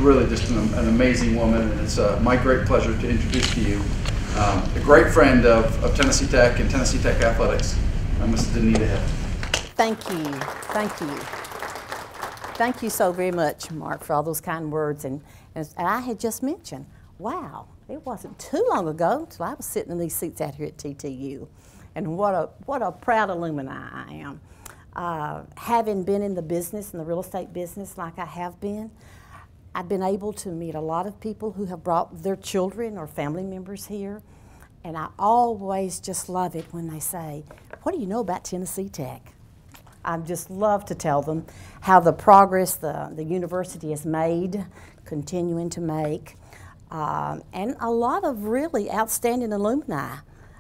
really just an amazing woman, and it's my great pleasure to introduce to you a great friend of Tennessee Tech and Tennessee Tech athletics, Mrs. Donnita Hill. Thank you. Thank you. Thank you so very much, Mark, for all those kind words. And I had just mentioned, wow, it wasn't too long ago until I was sitting in these seats out here at TTU. And what a proud alumni I am. Having been in the business, in the real estate business like I have been, I've been able to meet a lot of people who have brought their children or family members here. And I always just love it when they say, what do you know about Tennessee Tech? I just love to tell them how the progress the university has made, continuing to make, and a lot of really outstanding alumni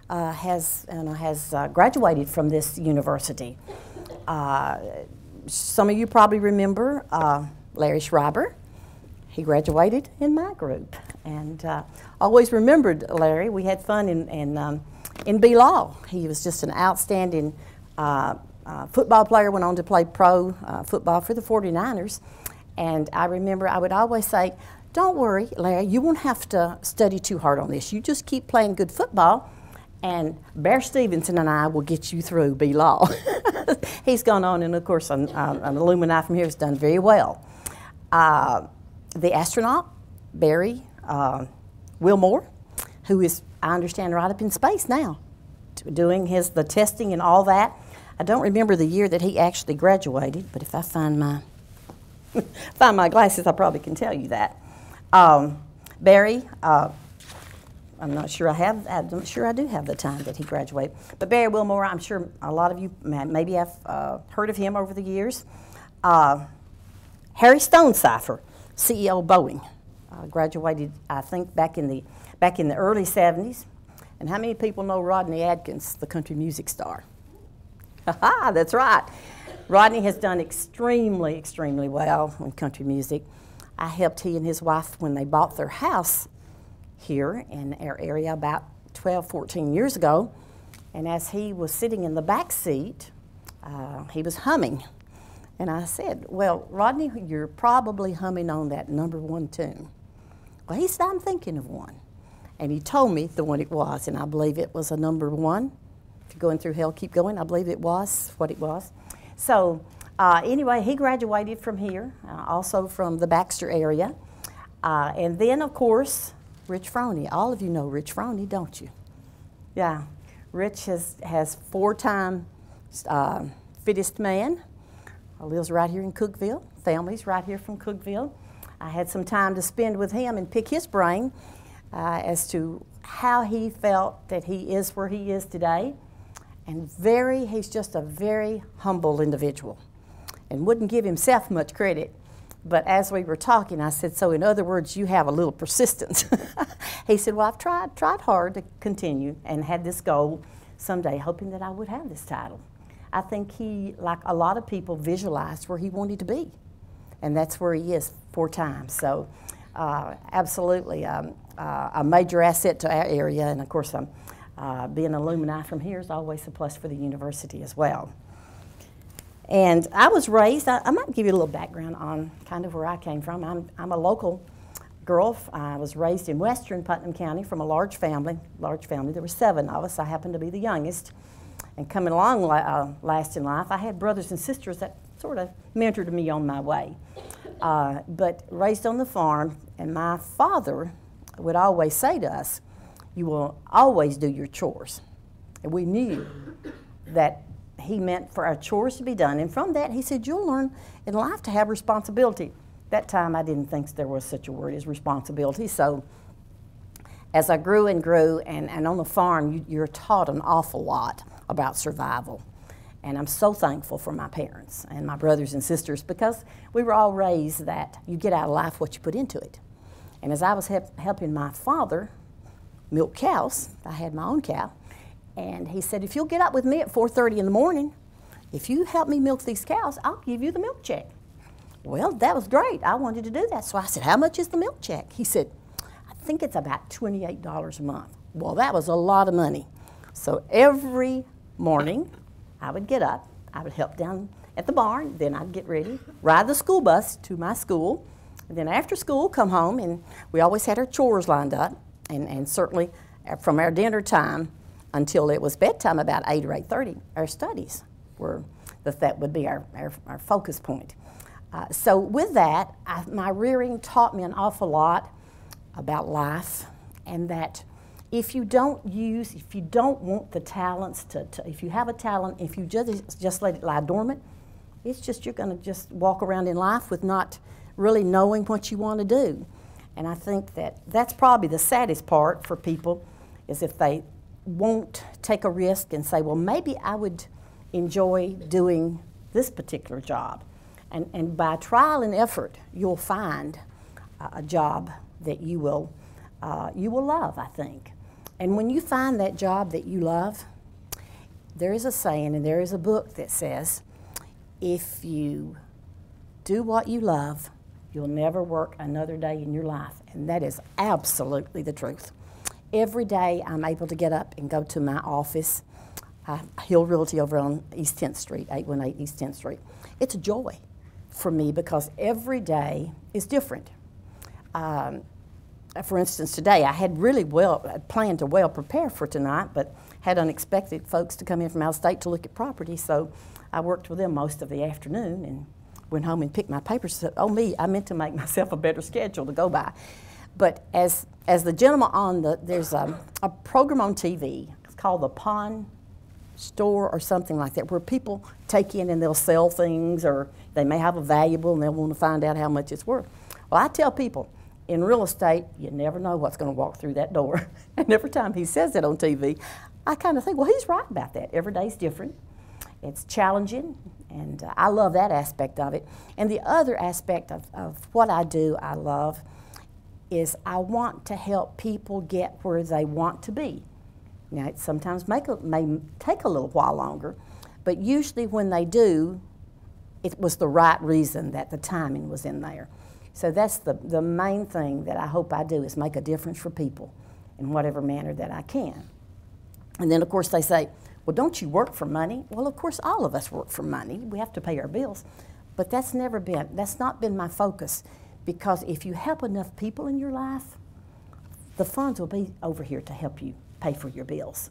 has graduated from this university. Some of you probably remember Larry Schreiber. He graduated in my group, and always remembered Larry. We had fun in B-Law. He was just an outstanding football player, went on to play pro football for the 49ers. And I remember I would always say, don't worry, Larry, you won't have to study too hard on this. You just keep playing good football, and Bear Stevenson and I will get you through B-Law. He's gone on, and of course, an alumni from here has done very well. The astronaut, Barry Wilmore, who is, I understand, right up in space now, doing the testing and all that. I don't remember the year that he actually graduated, but if I find my glasses, I probably can tell you that. Barry, I'm not sure I'm sure I do have the time that he graduated. But Barry Wilmore, I'm sure a lot of you maybe have heard of him over the years. Harry Stonecipher, CEO of Boeing, graduated, I think, back in the early 70s. And how many people know Rodney Adkins, the country music star? Haha, that's right. Rodney has done extremely, extremely well in country music. I helped he and his wife when they bought their house here in our area about 12, 14 years ago. And as he was sitting in the back seat, he was humming. And I said, well, Rodney, you're probably humming on that #1 tune. Well, he said, I'm thinking of one. And he told me the one it was, and I believe it was a #1. If you're going through hell, keep going. I believe it was what it was. So anyway, he graduated from here, also from the Baxter area. And then, of course, Rich Froney. All of you know Rich Froney, don't you? Yeah. Rich has 4-time fittest man. Lives right here in Cookeville. Family's right here from Cookeville. I had some time to spend with him and pick his brain as to how he felt that he is where he is today. And he's just a very humble individual and wouldn't give himself much credit. But as we were talking, I said, so in other words, you have a little persistence. He said, well, I've tried hard to continue and had this goal someday, hoping that I would have this title. I think he, like a lot of people, visualized where he wanted to be. And that's where he is 4 times. So absolutely a major asset to our area. And of course, being an alumni from here is always a plus for the university as well. And I was raised, I might give you a little background on kind of where I came from. I'm a local girl. I was raised in western Putnam County from a large family. There were 7 of us. I happened to be the youngest. And coming along last in life, I had brothers and sisters that sort of mentored me on my way. But raised on the farm, and my father would always say to us, you will always do your chores. And we knew that he meant for our chores to be done. And from that, he said, you'll learn in life to have responsibility. That time, I didn't think there was such a word as responsibility. So as I grew and grew, and on the farm, you're taught an awful lot about survival. And I'm so thankful for my parents and my brothers and sisters, because we were all raised that you get out of life what you put into it. And as I was helping my father milk cows, I had my own cow, and he said, if you'll get up with me at 4:30 in the morning, if you help me milk these cows, I'll give you the milk check. Well, that was great. I wanted to do that. So I said, how much is the milk check? He said, I think it's about $28 a month. Well, that was a lot of money. So every morning, I would get up, I would help down at the barn, then I'd get ready, ride the school bus to my school, And then after school, come home, and we always had our chores lined up, and certainly from our dinner time until it was bedtime, about 8 or 8:30, our studies were, that would be our focus point. So with that, my rearing taught me an awful lot about life, and that if you don't want the talents if you have a talent, if you just let it lie dormant, it's just you're going to just walk around in life with not really knowing what you want to do. And I think that's probably the saddest part for people, is if they won't take a risk and say, well, maybe I would enjoy doing this particular job. And by trial and effort, you'll find a job that you will love, I think. And when you find that job that you love, there is a saying, and there is a book that says, if you do what you love, you'll never work another day in your life. And that is absolutely the truth. Every day I'm able to get up and go to my office, Hill Realty over on East 10th Street, 818 East 10th Street. It's a joy for me because every day is different. For instance, today I had planned to well prepare for tonight, but had unexpected folks to come in from out of state to look at property, so I worked with them most of the afternoon and went home and picked my papers and said, oh me, I meant to make myself a better schedule to go by. But as the gentleman there's a program on TV, it's called the Pawn Store or something like that, where people take in and they'll sell things, or they may have a valuable and they'll want to find out how much it's worth. Well, I tell people, in real estate, you never know what's going to walk through that door. And every time he says that on TV, I kind of think, well, he's right about that. Every day's different. It's challenging, and I love that aspect of it. And the other aspect of what I do, I love, is I want to help people get where they want to be. Now, it sometimes may take a little while longer, but usually when they do, it was the right reason, that the timing was in there. So that's the main thing that I hope I do, is make a difference for people in whatever manner that I can. And then, of course, they say, well, don't you work for money? Well, of course, all of us work for money. We have to pay our bills. But that's not been my focus, because if you help enough people in your life, the funds will be over here to help you pay for your bills.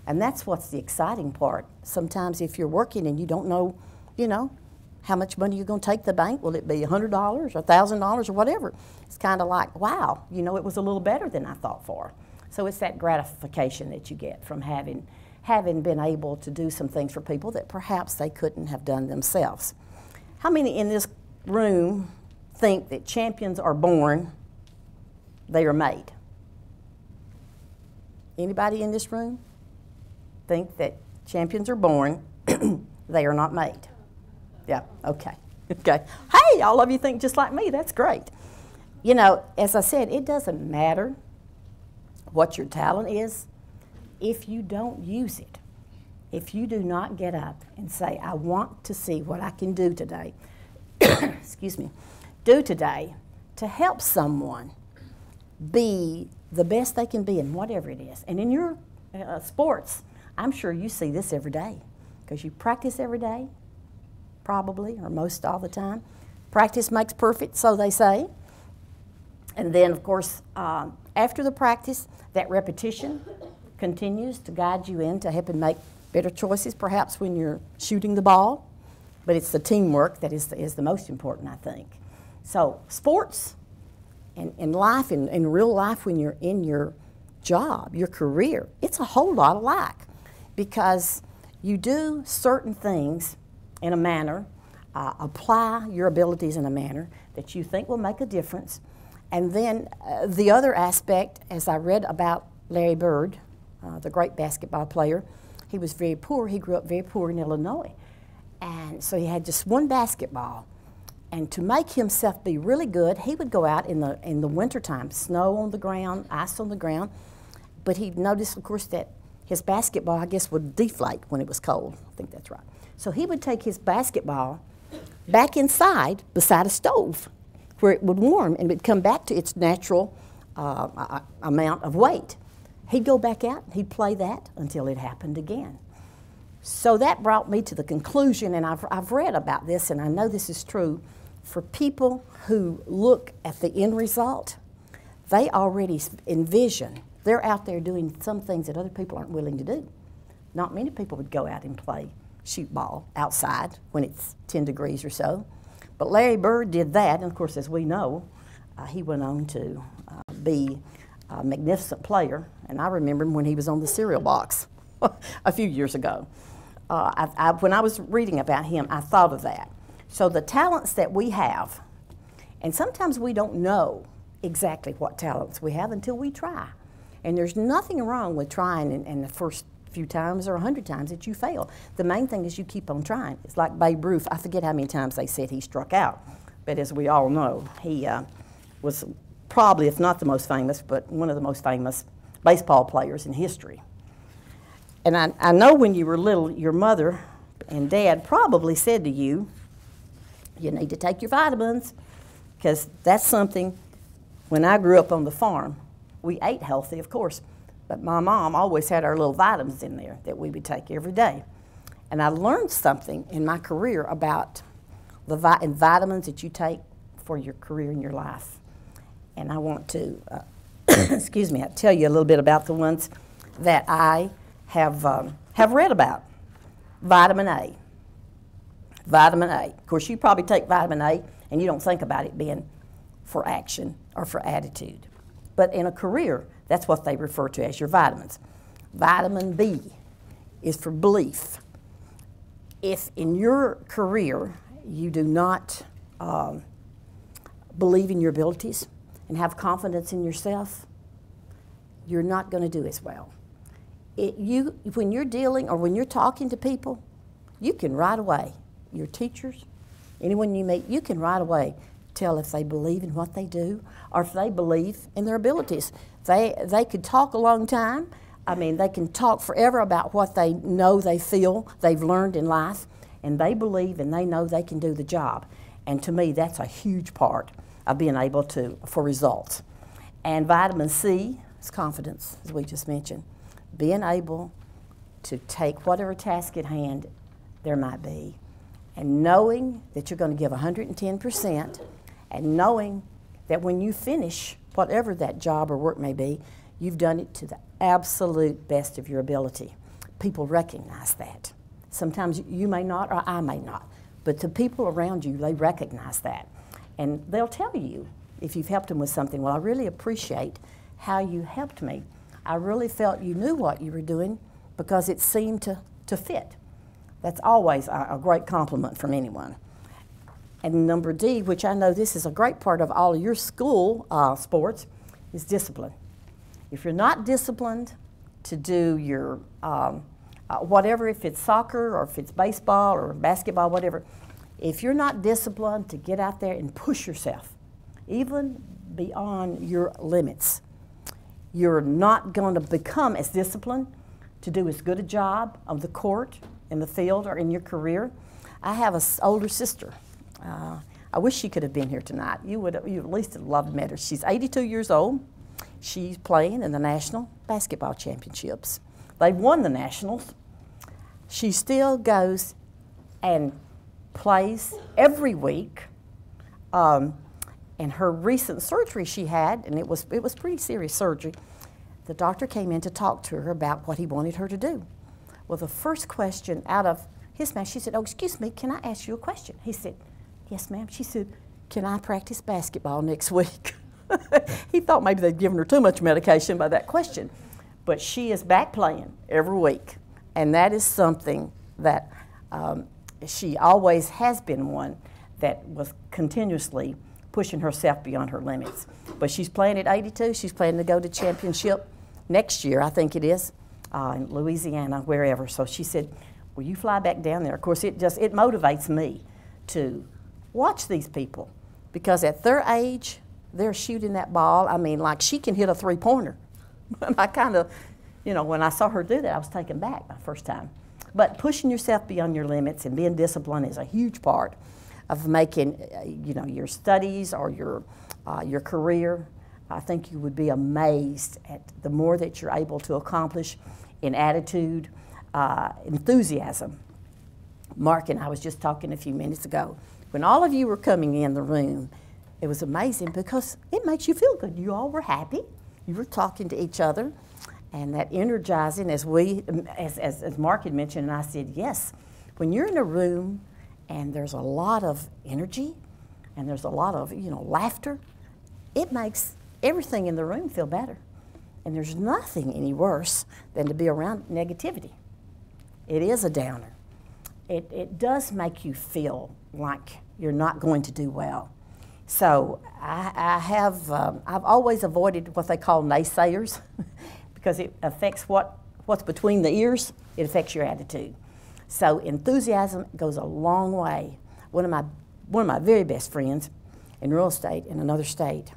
And that's what's the exciting part. Sometimes if you're working and you don't know, how much money you're going to take to the bank, will it be $100 or $1,000 or whatever? It's kind of like, wow, it was a little better than I thought for. So it's that gratification that you get from having been able to do some things for people that perhaps they couldn't have done themselves. How many in this room think that champions are born, they are made? Anybody in this room think that champions are born, they are not made? Yeah, okay. Okay. Hey, all of you think just like me. That's great. As I said, it doesn't matter what your talent is if you don't use it. If you do not get up and say, I want to see what I can do today, excuse me, do today to help someone be the best they can be in whatever it is. And in your sports, I'm sure you see this every day, because you practice every day, probably, or most all the time. Practice makes perfect, so they say. And then, of course, after the practice, that repetition continues to guide you into helping make better choices, perhaps when you're shooting the ball. But it's the teamwork that is the most important, I think. So sports and in life, in real life, when you're in your job, your career, it's a whole lot alike, because you do certain things in a manner, apply your abilities in a manner that you think will make a difference. And then the other aspect, as I read about Larry Bird, the great basketball player, he was very poor. He grew up very poor in Illinois. And so he had just one basketball. And to make himself be really good, he would go out in the wintertime, snow on the ground, ice on the ground. But he noticed, of course, that his basketball, I guess, would deflate when it was cold. I think that's right. So he would take his basketball back inside beside a stove where it would warm and it would come back to its natural amount of weight. He'd go back out and he'd play that until it happened again. So that brought me to the conclusion, and I've read about this, and I know this is true, For people who look at the end result, they already envision, they're out there doing some things that other people aren't willing to do. Not many people would go out and play shoot ball outside when it's 10 degrees or so. But Larry Bird did that, and of course, as we know, he went on to be a magnificent player. And I remember him when he was on the cereal box a few years ago. When I was reading about him, I thought of that. So the talents that we have, and sometimes we don't know exactly what talents we have until we try. And there's nothing wrong with trying and the first few times or 100 times that you fail. The main thing is you keep on trying. It's like Babe Ruth. I forget how many times they said he struck out. But as we all know, he was probably, if not the most famous, but one of the most famous baseball players in history. And I know when you were little, your mother and dad probably said to you, you need to take your vitamins, because that's something, when I grew up on the farm, we ate healthy, of course, but my mom always had our little vitamins in there that we would take every day. And I learned something in my career about the vitamins that you take for your career and your life. And I want to, excuse me, I'll tell you a little bit about the ones that I have read about. Vitamin A. Vitamin A. Of course, you probably take vitamin A and you don't think about it being for action or for attitude. But in a career, that's what they refer to as your vitamins. Vitamin B is for belief. If in your career you do not believe in your abilities and have confidence in yourself, you're not going to do as well. When you're dealing or when you're talking to people, you can right away, your teachers, anyone you meet, you can right away tell if they believe in what they do or if they believe in their abilities. They could talk a long time. I mean, they can talk forever about what they know, they feel, they've learned in life, and they believe and they know they can do the job. And to me, that's a huge part of being able for results. And vitamin C is confidence, as we just mentioned. Being able to take whatever task at hand there might be, and knowing that you're going to give 110%, and knowing that when you finish whatever that job or work may be, you've done it to the absolute best of your ability. People recognize that. Sometimes you may not, or I may not, but the people around you, they recognize that. And they'll tell you if you've helped them with something, well, I really appreciate how you helped me. I really felt you knew what you were doing because it seemed to fit. That's always a great compliment from anyone. And number D, which I know this is a great part of all of your school sports, is discipline. If you're not disciplined to do your whatever, if it's soccer or if it's baseball or basketball, whatever, if you're not disciplined to get out there and push yourself, even beyond your limits, you're not going to become as disciplined to do as good a job on the court, in the field, or in your career. I have an older sister. I wish she could have been here tonight. You at least have loved to met her. She's 82 years old. She's playing in the National Basketball Championships. They've won the Nationals. She still goes and plays every week. And her recent surgery she had, and it was pretty serious surgery, the doctor came in to talk to her about what he wanted her to do. Well, the first question out of his mouth, she said, "Oh, excuse me, can I ask you a question?" He said, "Yes, ma'am." She said, "Can I practice basketball next week?" He thought maybe they'd given her too much medication by that question. But she is back playing every week. And that is something that she always has been one that was continuously pushing herself beyond her limits. But she's playing at 82. She's planning to go to championship next year, I think it is, in Louisiana, wherever. So she said, "Will you fly back down there?" Of course, it motivates me to watch these people, because at their age, they're shooting that ball. I mean, like, she can hit a three-pointer. I kind of, when I saw her do that, I was taken back my first time. But pushing yourself beyond your limits and being disciplined is a huge part of making, your studies or your career. I think you would be amazed at the more that you're able to accomplish in attitude, enthusiasm. Mark and I was just talking a few minutes ago. When all of you were coming in the room, it was amazing because it makes you feel good. You all were happy. You were talking to each other, and that energizing, as Mark had mentioned, and I said, yes. When you're in a room and there's a lot of energy and there's a lot of, laughter, it makes everything in the room feel better. And there's nothing any worse than to be around negativity. It is a downer. It does make you feel like you're not going to do well. So I've always avoided what they call naysayers because it affects what's between the ears. It affects your attitude. So enthusiasm goes a long way. One of my very best friends in real estate in another state,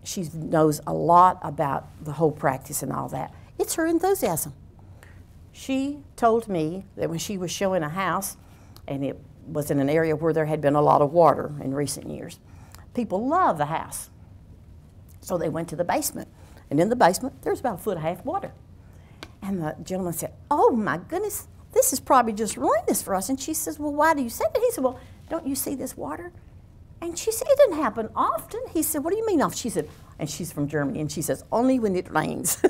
she knows a lot about the whole practice and all that. It's her enthusiasm. She told me that when she was showing a house, and it was in an area where there had been a lot of water in recent years, people love the house. So they went to the basement. And in the basement, there's about 1.5 feet water. And the gentleman said, oh my goodness, this is probably just ruined this for us. And she says, well, why do you say that? He said, well, don't you see this water? And she said, it doesn't happen often. He said, what do you mean often? She said, and she's from Germany, and she says, only when it rains. You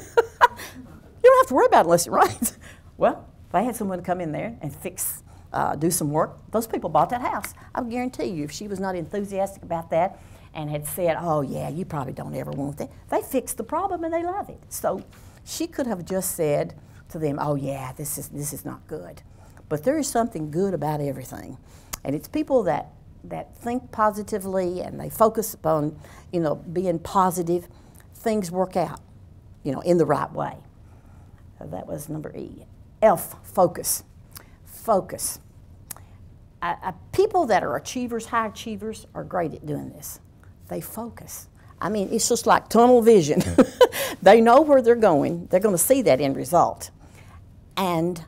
don't have to worry about it unless it rains. Well, if I had someone come in there and do some work, those people bought that house. I guarantee you, if she was not enthusiastic about that and had said, oh yeah, you probably don't ever want that, they fixed the problem and they love it. So she could have just said to them, oh yeah, this is not good. But there is something good about everything. And it's people that think positively and they focus upon, being positive, things work out, in the right way. So that was number E. F, focus. Focus. People that are achievers, high achievers, are great at doing this. They focus. I mean, it's just like tunnel vision. They know where they're going. They're going to see that end result. And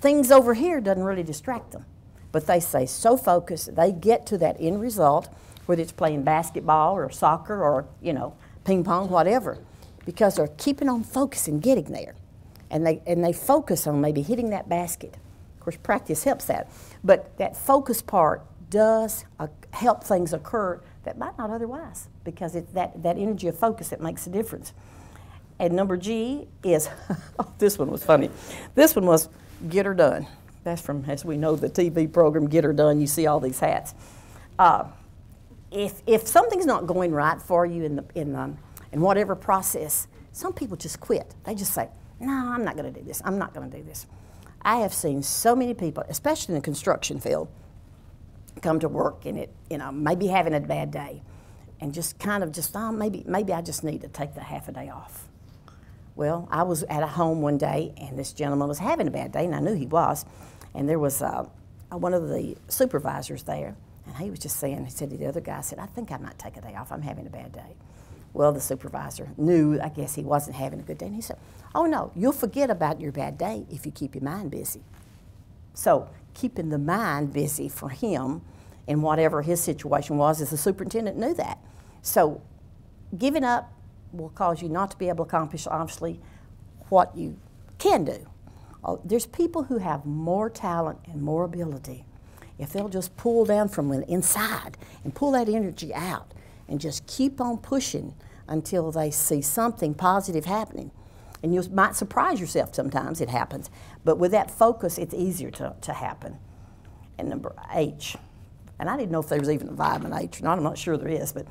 things over here doesn't really distract them. But they stay so focused, they get to that end result, whether it's playing basketball or soccer or, ping pong, whatever, because they're keeping on focus and getting there. And they focus on maybe hitting that basket. Of course, practice helps that. But that focus part does help things occur that might not otherwise, because it's that energy of focus that makes a difference. And number G is, oh, this one was funny. This one was get her done. That's from, as we know, the TV program, Get Her Done. You see all these hats. If something's not going right for you in whatever process, some people just quit. They just say, no, I'm not going to do this. I'm not going to do this. I have seen so many people, especially in the construction field, come to work and maybe having a bad day, and just maybe I just need to take the half a day off. Well, I was at a home one day, and this gentleman was having a bad day, and I knew he was. And there was one of the supervisors there, and he was just saying, he said to the other guy, I said, I think I might take a day off. I'm having a bad day. Well, the supervisor knew, I guess, he wasn't having a good day. And he said, oh, no, you'll forget about your bad day if you keep your mind busy. So keeping the mind busy for him in whatever his situation was, as the superintendent knew that. So giving up will cause you not to be able to accomplish, obviously, what you can do. Oh, there's people who have more talent and more ability. If they'll just pull down from the inside and pull that energy out and just keep on pushing until they see something positive happening. And you might surprise yourself sometimes, it happens. But with that focus, it's easier to happen. And number H, and I didn't know if there was even a vitamin H or not. I'm not sure there is, but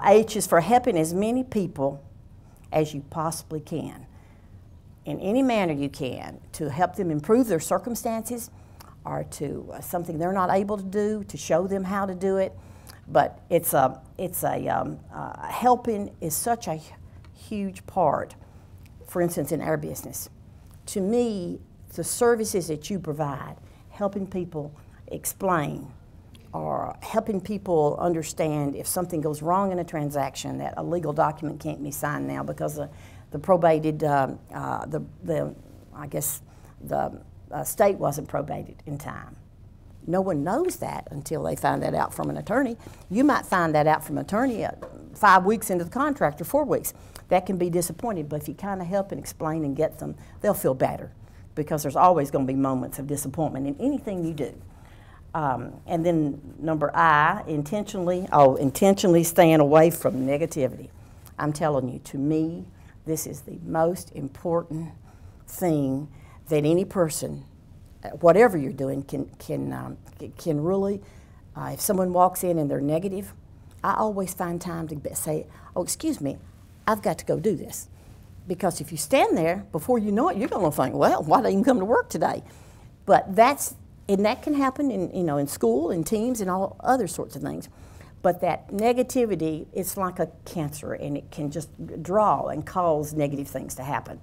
H is for helping as many people as you possibly can, in any manner you can, to help them improve their circumstances or to something they're not able to do, to show them how to do it. But helping is such a huge part, for instance, in our business. To me, the services that you provide, helping people explain or helping people understand if something goes wrong in a transaction, that a legal document can't be signed now because the probated, I guess the state wasn't probated in time. No one knows that until they find that out from an attorney. You might find that out from an attorney 5 weeks into the contract or 4 weeks. That can be disappointing, but if you kind of help and explain and get them, they'll feel better, because there's always going to be moments of disappointment in anything you do. And then number I, intentionally staying away from negativity. I'm telling you, to me, this is the most important thing that any person, whatever you're doing, can really, if someone walks in and they're negative, I always find time to say, oh, excuse me, I've got to go do this. Because if you stand there, before you know it, you're going to think, well, why didn't you come to work today? But that can happen in school, in teams, and all other sorts of things. But that negativity, it's like a cancer, and it can just draw and cause negative things to happen.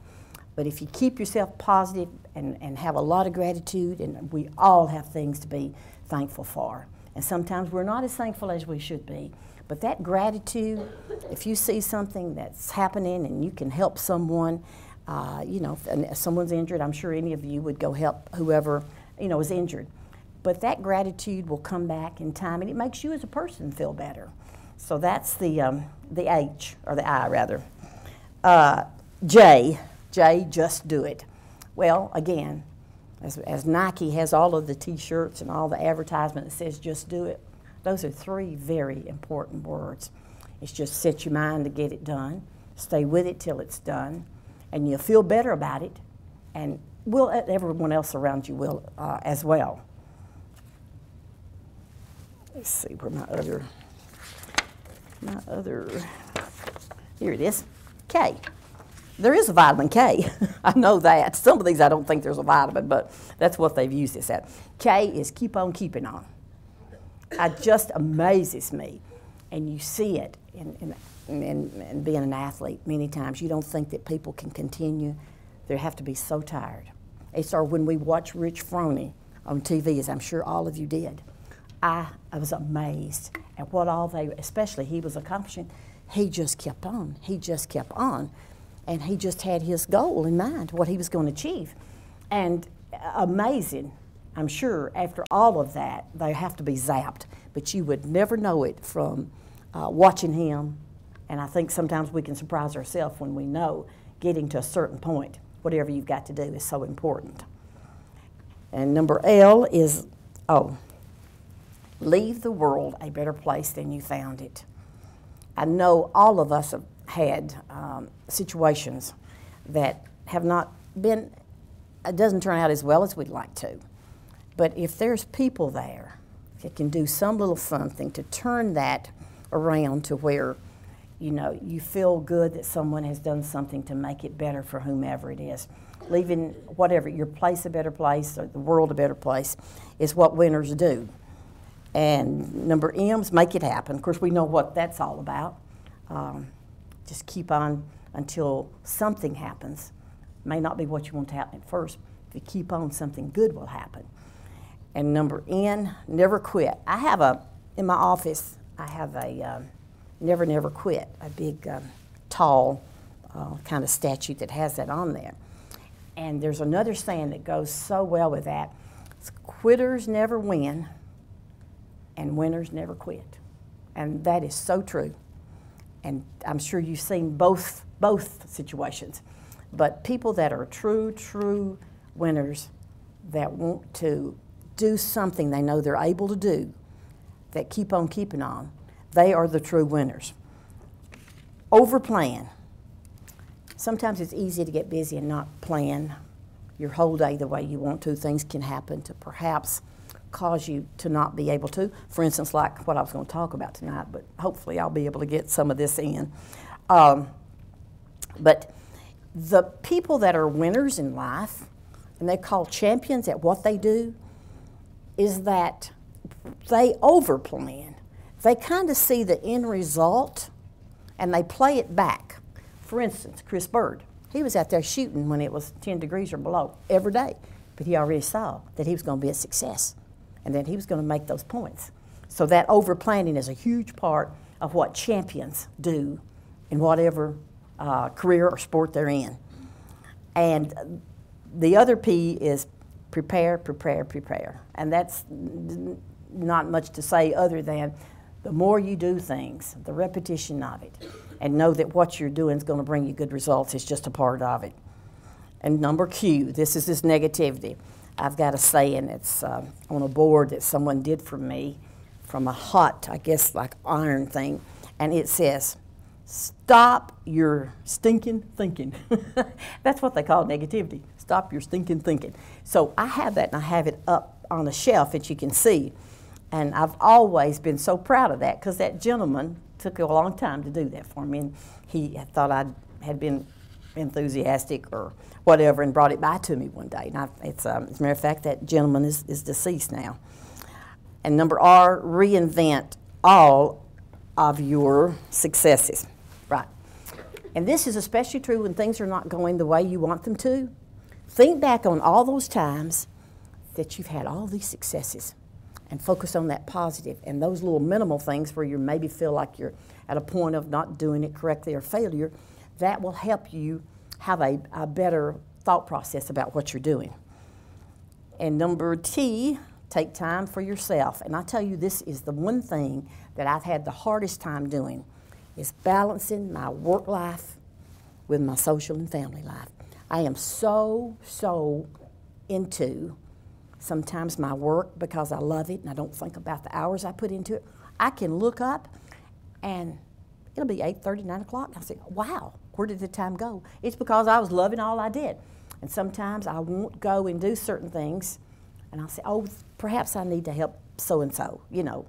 But if you keep yourself positive and have a lot of gratitude, and we all have things to be thankful for. And sometimes we're not as thankful as we should be. But that gratitude, if you see something that's happening and you can help someone, if someone's injured, I'm sure any of you would go help whoever, is injured. But that gratitude will come back in time, and it makes you as a person feel better. So that's the H, or the I rather. J, just do it. Well, again, as Nike has all of the T-shirts and all the advertisement that says just do it, those are three very important words. It's just set your mind to get it done, stay with it till it's done, and you'll feel better about it, and everyone else around you will as well. Let's see where my other, here it is, K. There is a vitamin K. I know that. Some of these I don't think there's a vitamin, but that's what they've used this at. K is keep on keeping on. It just amazes me. And you see it in being an athlete many times. You don't think that people can continue. They have to be so tired. Or when we watch Rich Froning on TV, as I'm sure all of you did, I was amazed at what especially he was accomplishing. He just kept on. He just kept on. And he just had his goal in mind, what he was going to achieve. And amazing, I'm sure, after all of that, they have to be zapped. But you would never know it from watching him. And I think sometimes we can surprise ourselves when we know getting to a certain point, whatever you've got to do is so important. And number L is, leave the world a better place than you found it. I know all of us have had situations that have not been, it doesn't turn out as well as we'd like to. But if there's people there that can do some little something to turn that around to where, you feel good that someone has done something to make it better for whomever it is. Leaving whatever, your place a better place or the world a better place is what winners do. And number M's, make it happen. Of course, we know what that's all about. Just keep on until something happens. May not be what you want to happen at first. If you keep on, something good will happen. And number N, never quit. In my office, I have a never, never quit, a big, tall kind of statue that has that on there. And there's another saying that goes so well with that. It's quitters never win, and winners never quit. And that is so true. And I'm sure you've seen both situations. But people that are true winners that want to do something they know they're able to do, that keep on keeping on, they are the true winners. Overplan. Sometimes it's easy to get busy and not plan your whole day the way you want to. Things can happen to perhaps cause you to not be able to. For instance, like what I was going to talk about tonight, but hopefully I'll be able to get some of this in. But the people that are winners in life, and they're called champions at what they do, is that they overplan. They kind of see the end result, and they play it back. For instance, Chris Bird, he was out there shooting when it was 10 degrees or below every day, but he already saw that he was going to be a success and that he was going to make those points. So that over-planning is a huge part of what champions do in whatever career or sport they're in. And the other P is prepare, prepare, prepare. And that's not much to say other than the more you do things, the repetition of it, and know that what you're doing is going to bring you good results is just a part of it. And number Q, this is this negativity. I've got a saying. It's on a board that someone did for me from a hot, I guess, like iron thing. And it says, stop your stinking thinking. That's what they call negativity. Stop your stinking thinking. So I have that, and I have it up on a shelf that you can see. And I've always been so proud of that, because that gentleman took a long time to do that for me. And he thought I had been enthusiastic or whatever and brought it by to me one day. And as a matter of fact, that gentleman is deceased now. And number R, reinvent all of your successes. Right. And this is especially true when things are not going the way you want them to. Think back on all those times that you've had all these successes and focus on that positive and those little minimal things where you maybe feel like you're at a point of not doing it correctly or failure. That will help you have a better thought process about what you're doing. And number T, take time for yourself. And I tell you, this is the one thing that I've had the hardest time doing, is balancing my work life with my social and family life. I am so into sometimes my work because I love it and I don't think about the hours I put into it. I can look up and it'll be 8:30, 9 o'clock. And I say, wow, where did the time go? It's because I was loving all I did. And sometimes I won't go and do certain things, and I'll say, oh, perhaps I need to help so-and-so, you know,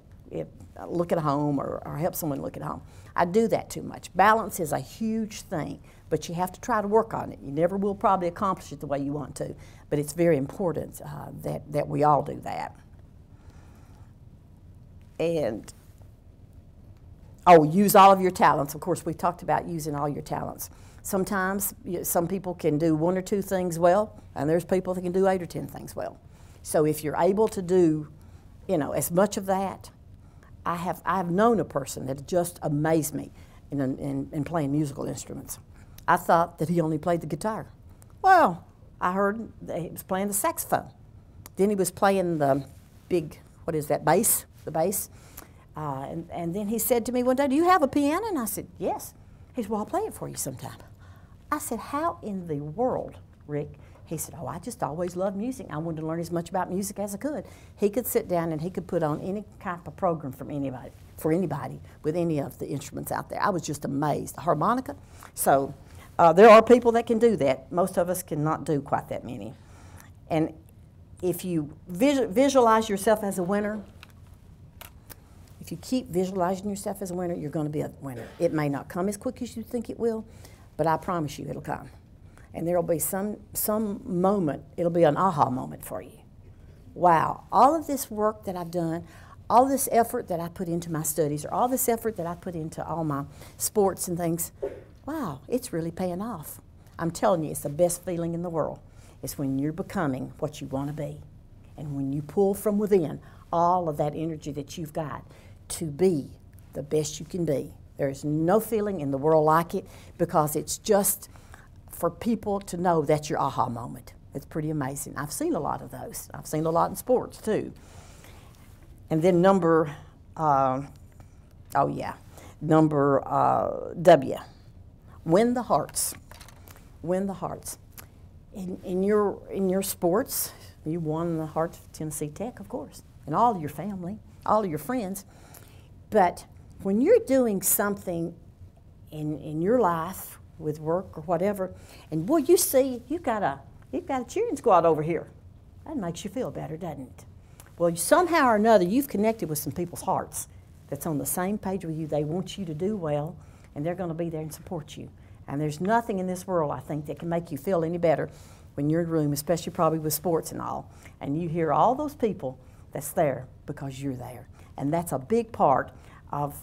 look at a home or help someone look at a home. I do that too much. Balance is a huge thing, but you have to try to work on it. You never will probably accomplish it the way you want to, but it's very important that we all do that. And use all of your talents. Of course, we talked about using all your talents. Sometimes some people can do 1 or 2 things well, and there's people that can do 8 or 10 things well. So if you're able to do, you know, as much of that, I've known a person that just amazed me in playing musical instruments. I thought that he only played the guitar. Well, I heard that he was playing the saxophone. Then he was playing the big, what is that, bass, the bass. And then he said to me one day, do you have a piano? And I said, yes. He said, well, I'll play it for you sometime. I said, how in the world, Rick? He said, oh, I just always loved music. I wanted to learn as much about music as I could. He could sit down and he could put on any type of program for anybody with any of the instruments out there. I was just amazed. The harmonica. So there are people that can do that. Most of us cannot do quite that many. And if you visualize yourself as a winner, if you keep visualizing yourself as a winner, you're going to be a winner. It may not come as quick as you think it will, but I promise you it'll come. And there will be some moment, it'll be an aha moment for you. Wow, all of this work that I've done, all this effort that I put into my studies, or all this effort that I put into all my sports and things, wow, it's really paying off. I'm telling you, it's the best feeling in the world. It's when you're becoming what you want to be. And when you pull from within all of that energy that you've got to be the best you can be. There's no feeling in the world like it, because it's just for people to know that's your aha moment. It's pretty amazing. I've seen a lot of those. I've seen a lot in sports too. And then number W, win the hearts. Win the hearts. In your sports, you won the hearts of Tennessee Tech, of course, and all of your family, all of your friends. But when you're doing something in your life with work or whatever, and boy, you see you've got a cheering squad over here, that makes you feel better, doesn't it? Well, somehow or another, you've connected with some people's hearts that's on the same page with you. They want you to do well, and they're going to be there and support you. And there's nothing in this world, I think, that can make you feel any better when you're in a room, especially probably with sports and all, and you hear all those people that's there because you're there. And that's a big part of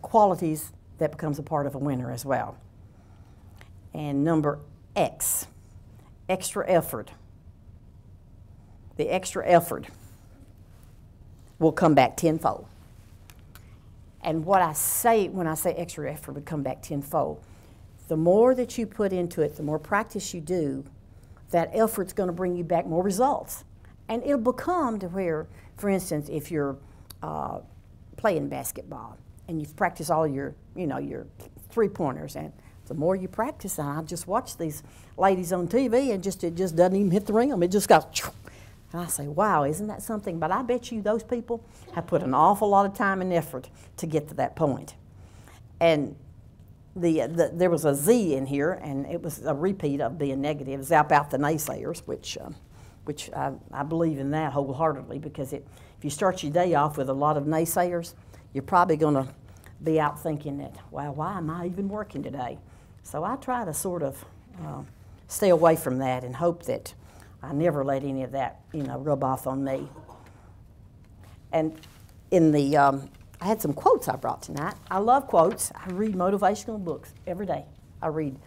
qualities that becomes a part of a winner as well. And number X, extra effort. The extra effort will come back tenfold. And what I say when I say extra effort would come back tenfold, the more that you put into it, the more practice you do, that effort's going to bring you back more results. And it'll become to where, for instance, if you're playing basketball and you've practiced all your, your three-pointers and the more you practice, and I just watch these ladies on TV, and it just doesn't even hit the rim. It just goes, and I say, wow, isn't that something? But I bet you those people have put an awful lot of time and effort to get to that point. And there was a Z in here, and it was a repeat of being negative. It's about the naysayers, which I believe in that wholeheartedly, because if you start your day off with a lot of naysayers, you're probably going to be out thinking that, wow, why am I even working today? So I try to sort of stay away from that and hope that I never let any of that, rub off on me. And in the, I had some quotes I brought tonight. I love quotes. I read motivational books every day. I read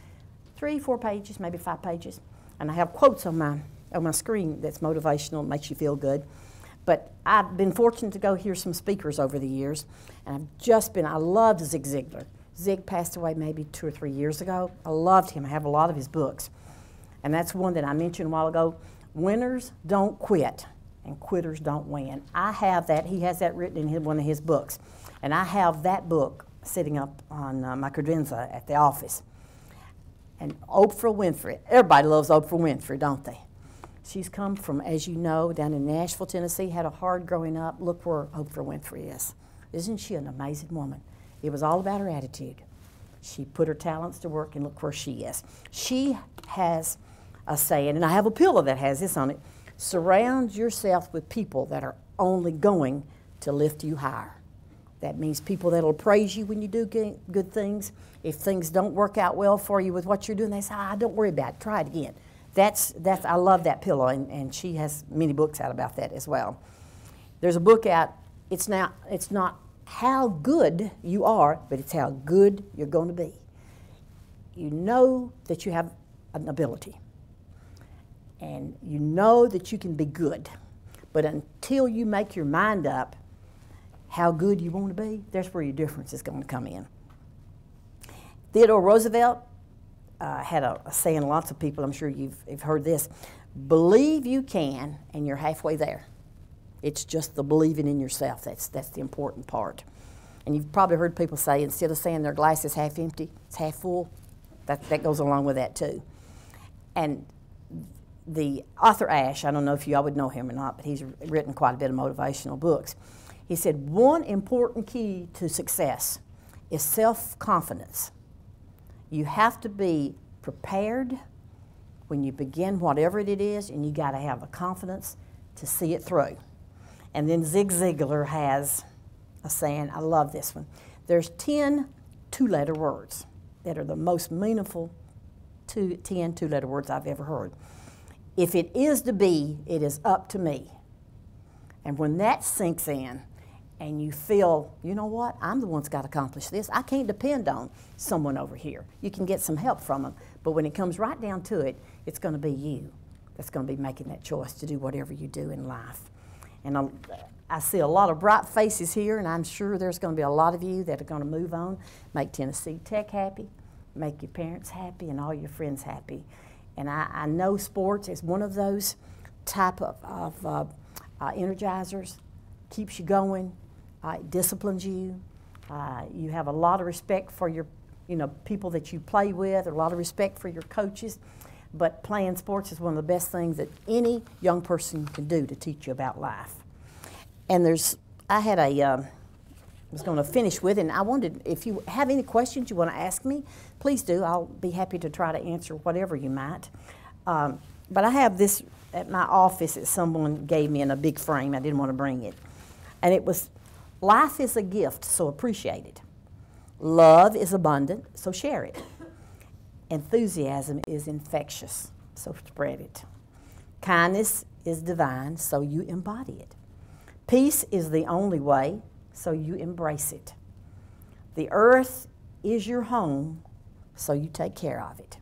3, 4 pages, maybe 5 pages, and I have quotes on my screen that's motivational, makes you feel good. But I've been fortunate to go hear some speakers over the years, and I loved Zig Ziglar. Zig passed away maybe 2 or 3 years ago. I loved him. I have a lot of his books. And that's one that I mentioned a while ago. Winners don't quit, and quitters don't win. I have that. He has that written in one of his books. And I have that book sitting up on my credenza at the office. And Oprah Winfrey. Everybody loves Oprah Winfrey, don't they? She's come from, as you know, down in Nashville, Tennessee, had a hard growing up. Look where Oprah Winfrey is. Isn't she an amazing woman? It was all about her attitude. She put her talents to work, and look where she is. She has a saying, and I have a pillow that has this on it: surround yourself with people that are only going to lift you higher. That means people that will praise you when you do good things. If things don't work out well for you with what you're doing, they say, don't worry about it, try it again. I love that pillow, and she has many books out about that as well. There's a book out, it's not how good you are, but it's how good you're going to be. You know that you have an ability, and you know that you can be good, but until you make your mind up how good you want to be, that's where your difference is going to come in. Theodore Roosevelt had a saying, lots of people, I'm sure you've heard this: believe you can, and you're halfway there. It's just the believing in yourself that's the important part. And you've probably heard people say, instead of saying their glass is half empty, it's half full. That goes along with that too. And the author Ash, I don't know if you all would know him or not, but he's written quite a bit of motivational books. He said, one important key to success is self-confidence. You have to be prepared when you begin whatever it is, and you got to have the confidence to see it through. And then Zig Ziglar has a saying, I love this one. There's 10 two-letter words that are the most meaningful 10 two-letter words I've ever heard. If it is to be, it is up to me. And when that sinks in, and you feel, you know what, I'm the one that's got to accomplish this. I can't depend on someone over here. You can get some help from them, but when it comes right down to it, it's going to be you that's going to be making that choice to do whatever you do in life. And I see a lot of bright faces here, and I'm sure there's going to be a lot of you that are going to move on, make Tennessee Tech happy, make your parents happy, and all your friends happy. And I know sports is one of those type of energizers, keeps you going. It disciplines you. You have a lot of respect for your, people that you play with, a lot of respect for your coaches. But playing sports is one of the best things that any young person can do to teach you about life. And I was going to finish with, and I wondered if you have any questions you want to ask me, please do. I'll be happy to try to answer whatever you might. But I have this at my office that someone gave me in a big frame. I didn't want to bring it. And it was, life is a gift, so appreciate it. Love is abundant, so share it. Enthusiasm is infectious, so spread it. Kindness is divine, so you embody it. Peace is the only way, so you embrace it. The earth is your home, so you take care of it.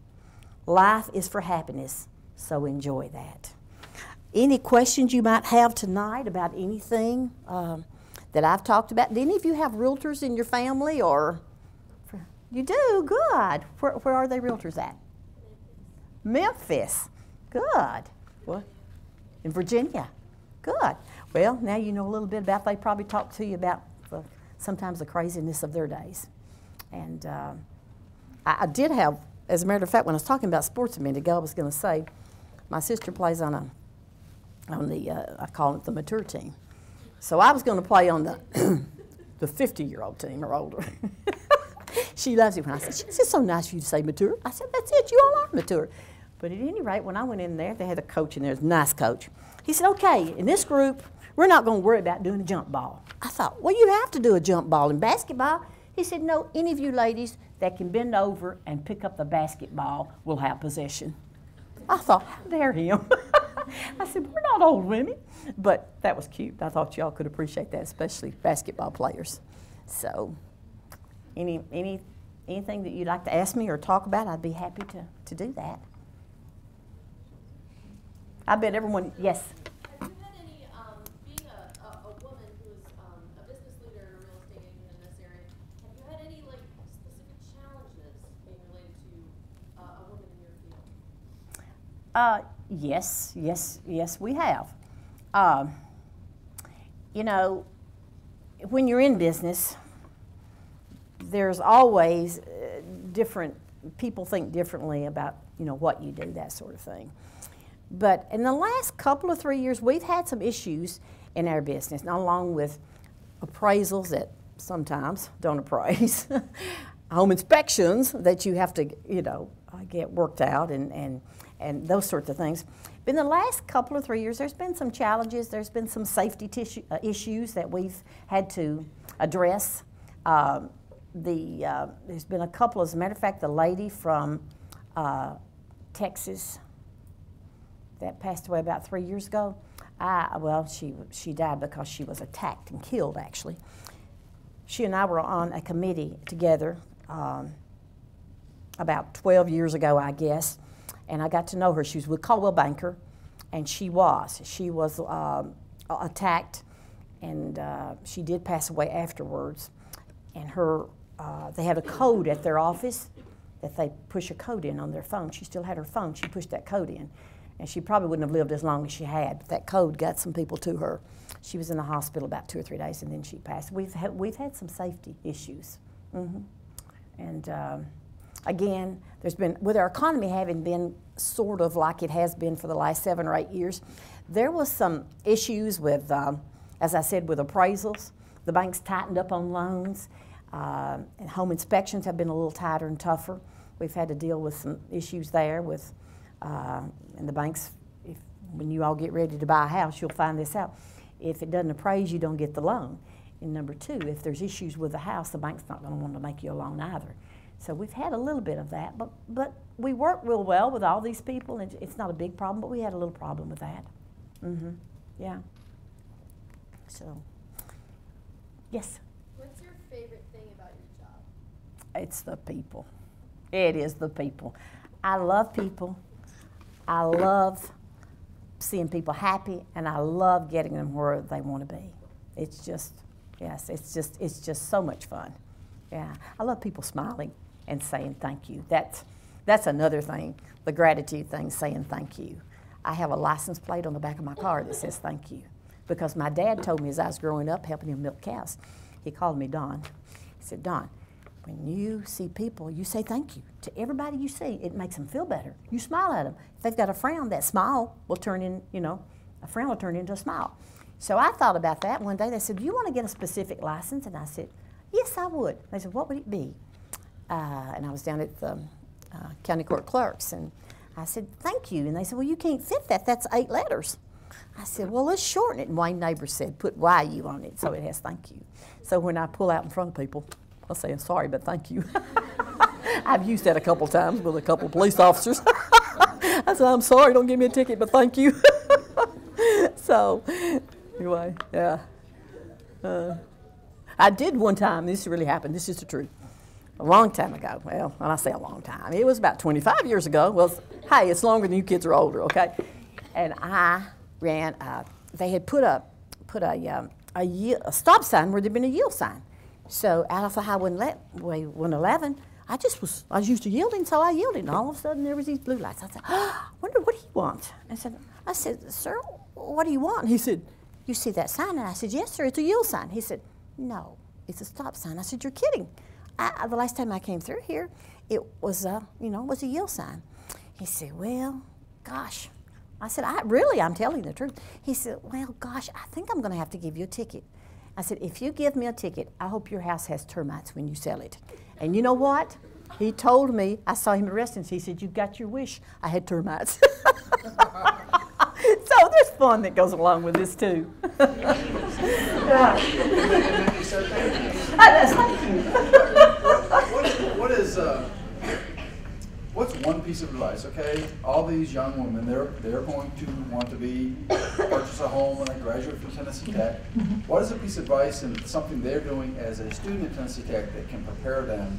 Life is for happiness, so enjoy that. Any questions you might have tonight about anything that I've talked about? Do any of you have realtors in your family, or you do? Good. Where are they realtors at? Memphis. Good. What? In Virginia. Good. Well, now you know a little bit about, they probably talk to you about sometimes the craziness of their days. And I did have, as a matter of fact, when I was talking about sports a minute ago, I was going to say, my sister plays on the I call it the mature team. So I was going to play on the the 50-year-old team or older. She loves it when I said, it's so nice for you to say mature. I said, that's it, you all are mature. But at any rate, when I went in there, they had a coach in there, a nice coach. He said, okay, in this group, we're not going to worry about doing a jump ball. I thought, well, you have to do a jump ball in basketball. He said, no, any of you ladies that can bend over and pick up the basketball will have possession. I thought, how dare him? I said, we're not old women. But that was cute. I thought y'all could appreciate that, especially basketball players. So anything that you'd like to ask me or talk about, I'd be happy to do that. I bet everyone, yes? Have you had any, being a woman who's a business leader and a real estate agent in this area, have you had any like specific challenges being related to a woman in your field? Yes, we have. You know, when you're in business, there's always different, people think differently about, you know, what you do, that sort of thing. But in the last couple of 3 years, we've had some issues in our business, not along with appraisals that sometimes don't appraise, home inspections that you have to, you know, get worked out and those sorts of things. But in the last couple of 3 years, there's been some challenges. There's been some safety issues that we've had to address. There's been a couple, as a matter of fact, the lady from Texas that passed away about 3 years ago. Well, she died because she was attacked and killed, actually. She and I were on a committee together about 12 years ago, I guess, and I got to know her. She was with Caldwell Banker, and she was attacked, and she did pass away afterwards. And they had a code at their office that they push a code in on their phone. She still had her phone. She pushed that code in. And she probably wouldn't have lived as long as she had, but that code got some people to her. She was in the hospital about 2 or 3 days, and then she passed. We've had some safety issues. And again, there's been, with our economy having been sort of like it has been for the last 7 or 8 years, there was some issues with, as I said, with appraisals. The banks tightened up on loans, and home inspections have been a little tighter and tougher. We've had to deal with some issues there with, and the banks, when you all get ready to buy a house, you'll find this out. If it doesn't appraise, you don't get the loan. And number two, if there's issues with the house, the bank's not going to want to make you a loan either. So we've had a little bit of that, but we work real well with all these people, and it's not a big problem, but we had a little problem with that. Yeah. So, yes? What's your favorite thing about your job? It's the people. It is the people. I love people. I love seeing people happy, and I love getting them where they want to be. It's just, yes, it's just so much fun. Yeah, I love people smiling and saying thank you. That's another thing, the gratitude thing, saying thank you. I have a license plate on the back of my car that says thank you, because my dad told me as I was growing up helping him milk cows. He called me Don. He said, Don, when you see people, you say thank you. To everybody you see, it makes them feel better. You smile at them. If they've got a frown, that smile will turn in, you know, a frown will turn into a smile. So I thought about that one day. They said, do you want to get a specific license? And I said, yes, I would. They said, what would it be? And I was down at the county court clerks, and I said, thank you. And they said, well, you can't fit that. That's 8 letters. I said, well, let's shorten it. And Wayne Neighbors said, put YU on it so it has thank you. So when I pull out in front of people, I'll say, I'm sorry, but thank you. I've used that a couple times with a couple police officers. I said, I'm sorry, don't give me a ticket, but thank you. So, anyway, yeah. I did one time, this really happened, this is the truth, a long time ago. Well, when I say a long time, it was about 25 years ago. Well, hey, it's longer than you kids are older, okay? And I ran, they had put a stop sign where there'd been a yield sign. So out of the Highway 111, I was used to yielding, so I yielded. And all of a sudden, there was these blue lights. I said, I wonder what he wants. I said, sir, what do you want? He said, you see that sign? And I said, yes, sir, it's a yield sign. He said, no, it's a stop sign. I said, you're kidding. the last time I came through here, it was a yield sign. He said, well, gosh. I said, I'm telling you the truth. He said, well, gosh, I think I'm going to have to give you a ticket. I said, if you give me a ticket, I hope your house has termites when you sell it. And you know what? He told me, I saw him at restaurants, he said, you got your wish. I had termites. So there's fun that goes along with this, too. And then you said thank you. Thank you. What's one piece of advice, okay? All these young women, they're going to want to purchase a home when they graduate from Tennessee Tech. What is a piece of advice and something they're doing as a student at Tennessee Tech that can prepare them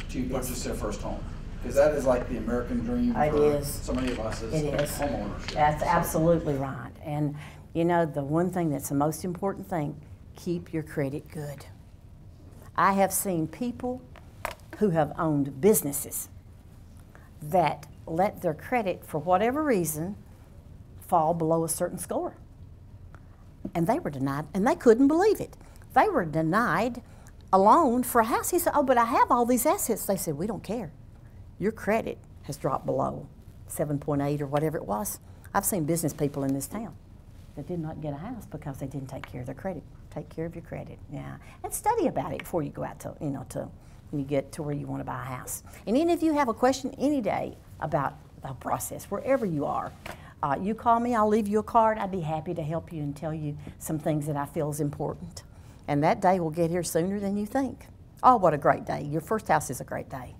to purchase their first home? Because that is like the American dream for so many of us as homeowners. That's absolutely right. And you know, the one thing that's the most important thing, keep your credit good. I have seen people who have owned businesses that let their credit, for whatever reason, fall below a certain score. And they were denied, and they couldn't believe it. They were denied a loan for a house. He said, oh, but I have all these assets. They said, we don't care. Your credit has dropped below 7.8 or whatever it was. I've seen business people in this town that did not get a house because they didn't take care of their credit. Take care of your credit, yeah. And study about it before you go out to, when you get to where you want to buy a house. And even if you have a question any day about the process, wherever you are, you call me, I'll leave you a card. I'd be happy to help you and tell you some things that I feel is important. And that day will get here sooner than you think. Oh, what a great day. Your first house is a great day.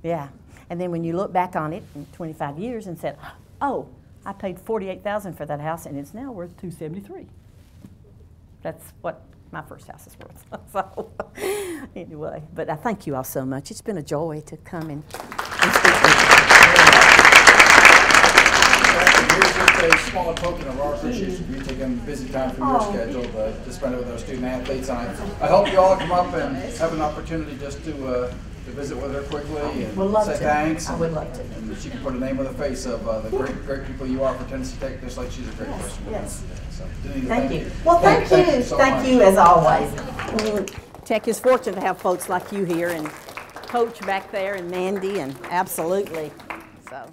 Yeah. And then when you look back on it in 25 years and said, oh, I paid $48,000 for that house and it's now worth $273,000. That's what my first house is worth. So anyway, but I thank you all so much. It's been a joy to come and speak with you. Here's just a small token of our appreciation for you taking busy time from your schedule to spend it with our student athletes. And I hope you all come up and have an opportunity just to visit with her quickly and say thanks. I would love to. And she can put a name with a face of the great people you are for Tennessee Tech, just like she's a great person. Yes. So, Donnita, thank you. Well, thank you. Thank you as always. Tech is fortunate to have folks like you here and Coach back there and Mandy and absolutely. So.